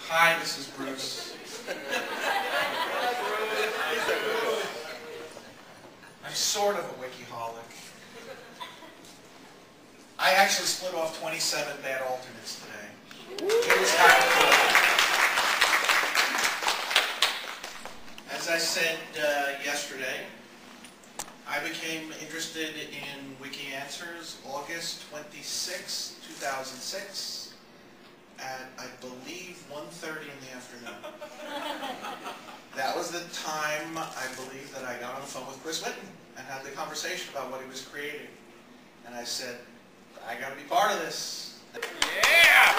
Hi, this is Bruce. I'm sort of a Wikiholic. I actually split off 27 bad alternates today. It was kind of cool. As I said yesterday, I became interested in Wiki Answers August 26, 2006 at, I believe, 1:30 in the afternoon. That was the time, I believe, that I got on the phone with Chris Whitten and had the conversation about what he was creating. And I said, I got to be part of this. Yeah!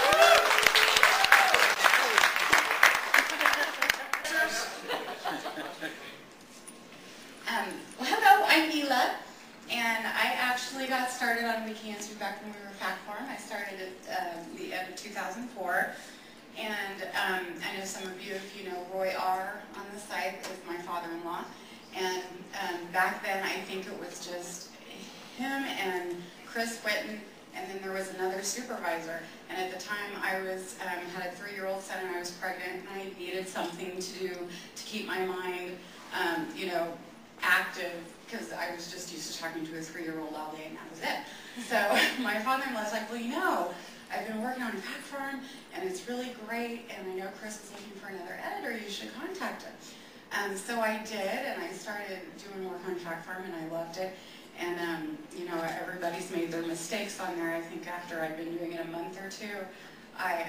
Well, hello, I'm Hila, and I actually got started on Wiki Answers back when we were Fact Forum. I started at the end of 2004, and I know some of you, if you know Roy R. on the site, is my father-in-law, and back then I think it was just him and Chris Whitten, and then there was another supervisor. And at the time I was had a 3-year-old son and I was pregnant, and I needed something to do to keep my mind, you know, active, because I was just used to talking to a 3-year-old all day, and that was it. So my father-in-law was like, well, you know, I've been working on a Fact Forum, and it's really great, and I know Chris is looking for another editor, you should contact him. So I did, and I started doing work on Fact Forum, and I loved it. And, you know, everybody's made their mistakes on there. I think after I'd been doing it a month or two, I,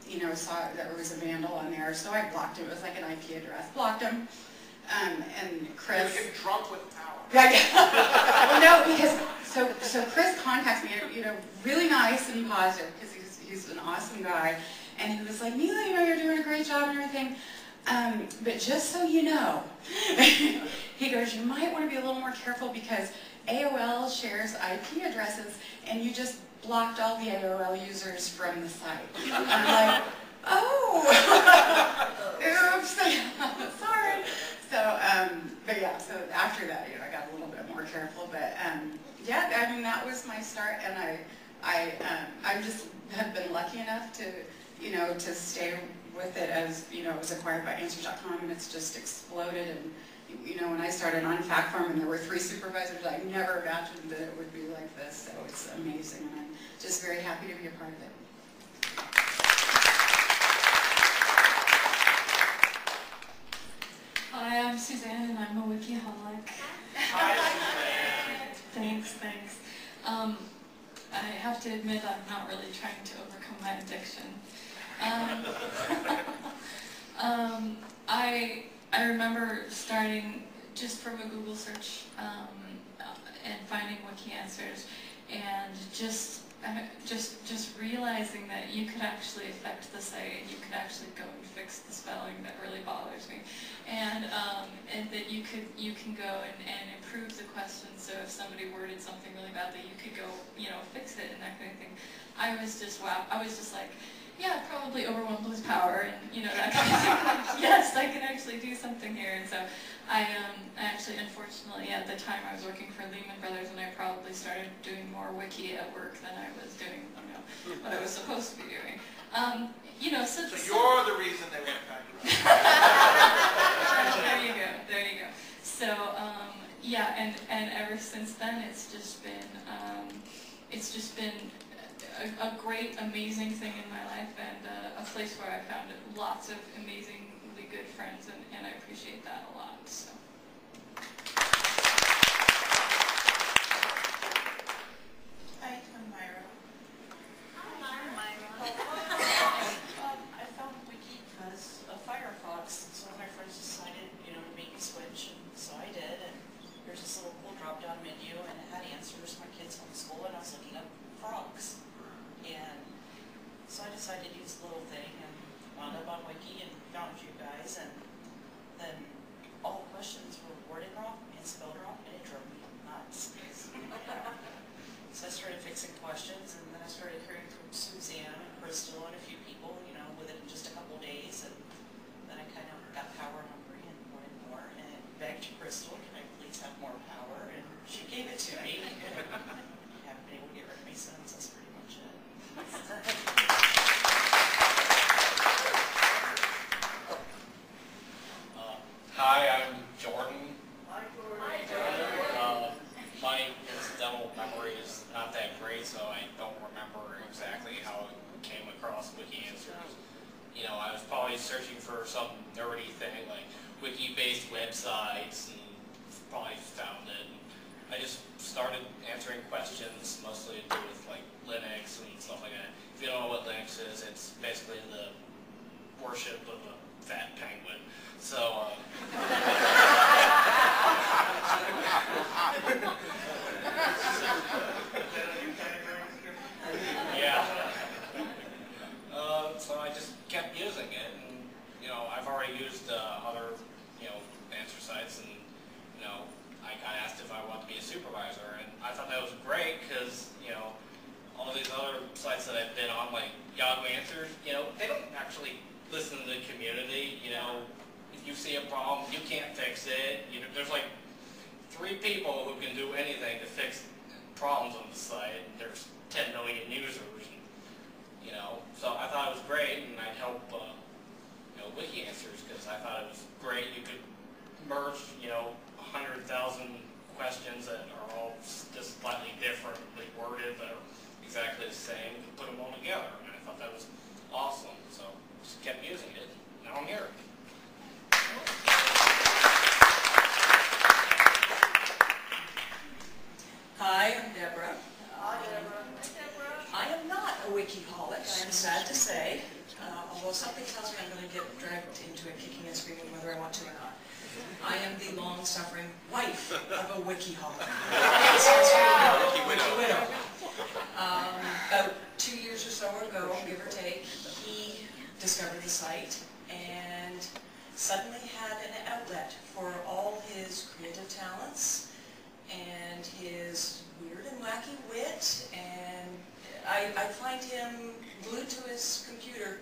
you know, saw that there was a vandal on there, so I blocked him. It was like an IP address. Blocked him. And Chris... You get drunk with power. Well, no, because, so Chris contacts me, you know, really nice and positive, because he's an awesome guy. And he was like, Mila, you know, you're doing a great job and everything. But just so you know, he goes, you might want to be a little more careful because AOL shares IP addresses, and you just blocked all the AOL users from the site. I'm like, oh, oops, sorry. So, but yeah, so after that, you know, I got a little bit more careful. But yeah, I mean, that was my start, and I just have been lucky enough to, you know, to stay with it as, you know, it was acquired by Answers.com, and it's just exploded. And you know, when I started on Fact Forum and there were 3 supervisors, I never imagined that it would be like this. So it's amazing, and I'm just very happy to be a part of it. Hi, I'm Suzanne, and I'm a Wikiholic. Hi, Suzanne. Thanks. I have to admit I'm not really trying to overcome my addiction. I remember starting just from a Google search and finding Wiki Answers, and just realizing that you could actually affect the site, and you could actually go and fix the spelling that really bothers me, and that you can go and improve the question. So if somebody worded something really badly, you could go, you know, fix it and that kind of thing. I was just wow. I was just like, yeah, probably overwhelmed with power, and you know, that kind of thing. Yes, I can actually do something here. And so I actually, unfortunately, at the time I was working for Lehman Brothers, and I probably started doing more wiki at work than I was doing, you know, what I was supposed to be doing. You know, so you're the reason they went bankrupt. There you go. There you go. So yeah, and ever since then, it's just been a great, amazing thing in my life, and a place where I found lots of amazingly good friends, and I appreciate that a lot. So. Hi, I'm Myra. Hi, Myra. I found Wiki because of Firefox, so my friends decided, you know, to make me switch, and so I did, and there's this little cool drop-down menu, and it had answers. My kids homeschool, and I was looking up frogs. And so I decided to use the little thing and wound up on Wiki and found you guys, and then all the questions were worded wrong and spelled wrong, and it drove me nuts. So I started fixing questions, and then I started hearing from Suzanne and Crystal and a few people, you know, within just a couple days, and then I kind of got power hungry and more, and begged Crystal, can I please have more power? And she gave it to me. I haven't been able to get rid of me since. That's pretty much it. answers. You know, I was probably searching for some nerdy thing like wiki-based websites and probably found it. I just started answering questions, mostly to do with like Linux and stuff like that. If you don't know what Linux is, it's basically the worship of a fat penguin. So, yeah. So I just kept using it, and you know, I've already used other, you know, answer sites, and you know, I got asked if I want to be a supervisor, and I thought that was great because you know, all these other sites that I've been on, like Yahoo Answers, you know, they don't actually listen to the community. You know, if you see a problem, you can't fix it. You know, there's like 3 people who can do anything to fix problems on the site. There's 10 million users. You know, so I thought it was great, and I'd help, you know, Wiki Answers because I thought it was great. You could merge, you know, 100,000 questions that are all just slightly differently worded, but are exactly the same. You could put them all together, and I thought that was awesome. So just kept using it. Now I'm here. Hi, I'm Deborah. Hi, Deborah. I am not a Wikiholic, I am sad to say, although something tells me I'm going to get dragged into it kicking and screaming whether I want to or not. I am the long-suffering wife of a Wikiholic. Wiki widow. About 2 years or so ago, give or take, he discovered the site and suddenly had an outlet for all his creative talents and his weird and wacky wit, and I find him glued to his computer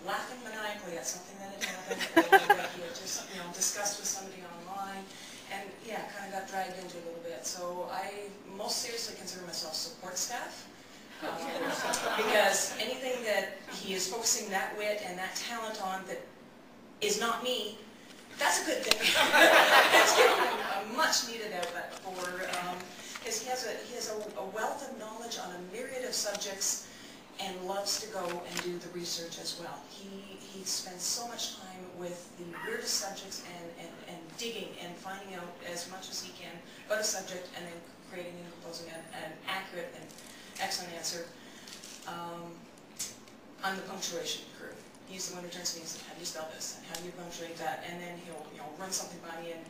laughing maniacally at something that had happened or that he had just, you know, discussed with somebody online, and yeah, kind of got dragged into it a little bit. So I most seriously consider myself support staff, because anything that he is focusing that wit and that talent on that is not me, that's a good thing. It's given him a much needed outlet for, because he has a wealth of knowledge on a myriad of subjects and loves to go and do the research as well. He spends so much time with the weirdest subjects and digging and finding out as much as he can about a subject and then creating and composing an accurate and excellent answer. I'm the punctuation crew. He's the one who turns to me and says, how do you spell this? And how do you punctuate that? And then he'll, you know, run something by me and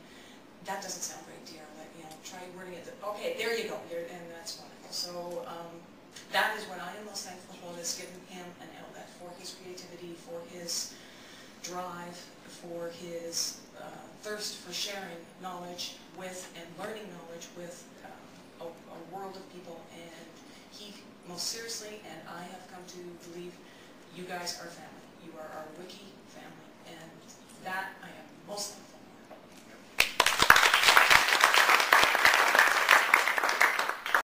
that doesn't sound great, dear. Like, you know, try wording it. Okay, there you go. And that's wonderful. So that is what I am most thankful for, is giving him an outlet for his creativity, for his drive, for his thirst for sharing knowledge with and learning knowledge with a world of people. And he most seriously, and I have come to believe, you guys are family. You are our Wiki family, and that I am most thankful